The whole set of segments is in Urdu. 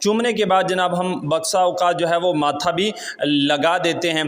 چومنے کے بعد جناب ہم بکسا اوقات جو ہے وہ ماتھا بھی لگا دیتے ہیں۔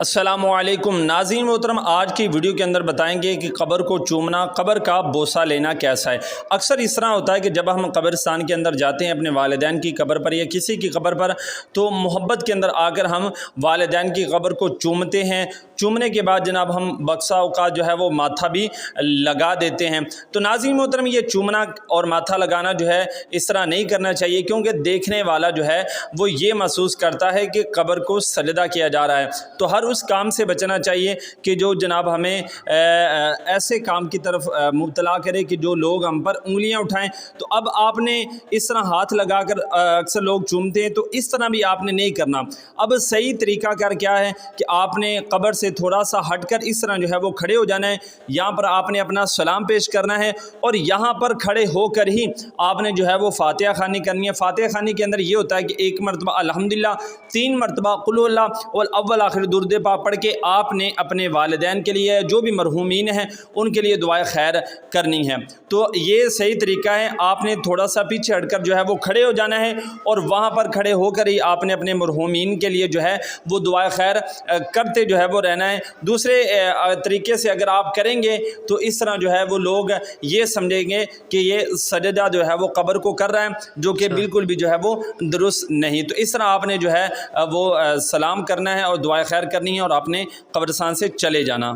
السلام علیکم ناظرین محترم، آج کی ویڈیو کے اندر بتائیں گے کہ قبر کو چومنا، قبر کا بوسہ لینا کیسا ہے۔ اکثر اس طرح ہوتا ہے کہ جب ہم قبرستان کے اندر جاتے ہیں اپنے والدین کی قبر پر یا کسی کی قبر پر، تو محبت کے اندر آ کر ہم والدین کی قبر کو چومتے ہیں۔ چومنے کے بعد جناب ہم بکسا اوقات جو ہے وہ ماتھا بھی لگا دیتے ہیں۔ تو ناظرین محترم، یہ چومنا اور ماتھا لگانا جو ہے اس طرح نہیں کرنا چاہیے، کیونکہ دیکھنے والا جو ہے وہ یہ محسوس کرتا ہے کہ قبر کو سجدہ کیا جا رہا ہے۔ تو ہر اس کام سے بچنا چاہیے کہ جو جناب ہمیں ایسے کام کی طرف مبتلا کرے کہ جو لوگ ہم پر انگلیاں اٹھائیں۔ تو اب آپ نے اس طرح ہاتھ لگا کر اکثر لوگ چومتے ہیں، تو اس طرح بھی آپ نے نہیں کرنا۔ اب صحیح طریقہ کار کیا ہے کہ آپ نے قبر سے تھوڑا سا ہٹ کر اس طرح جو ہے وہ کھڑے ہو جانا ہے۔ یہاں پر آپ نے اپنا سلام پیش کرنا ہے اور یہاں پر کھڑے ہو کر ہی آپ نے جو ہے وہ فاتحہ خوانی کرنی ہے۔ فاتحہ خوانی کے اندر یہ ہوتا ہے کہ ایک مرتبہ الحمدللہ، 3 مرتبہ قل هو اللہ اور اول آخر درود پاک پڑھ کے آپ نے اپنے والدین کے لیے، جو بھی مرحومین ہیں ان کے لیے دعائے خیر کرنی ہے۔ تو یہ صحیح طریقہ ہے۔ آپ نے تھوڑا سا پیچھے ہٹ کر جو ہے وہ کھڑے ہو جانا ہے اور وہاں پر کھڑے ہو کر ہی آپ نے اپنے مرحومین کے لیے جو ہے وہ دعائے خیر کرتے جو ہے وہ رہنا ہے۔ دوسرے طریقے سے اگر آپ کریں گے تو اس طرح جو ہے وہ لوگ یہ سمجھیں گے کہ یہ سجدہ جو ہے وہ قبر کو کر رہا ہے، جو کہ بالکل بھی جو ہے وہ درست نہیں۔ تو اس طرح آپ نے جو ہے وہ سلام کرنا ہے اور دعائے خیر کرنی ہے اور اپنے قبرستان سے چلے جانا۔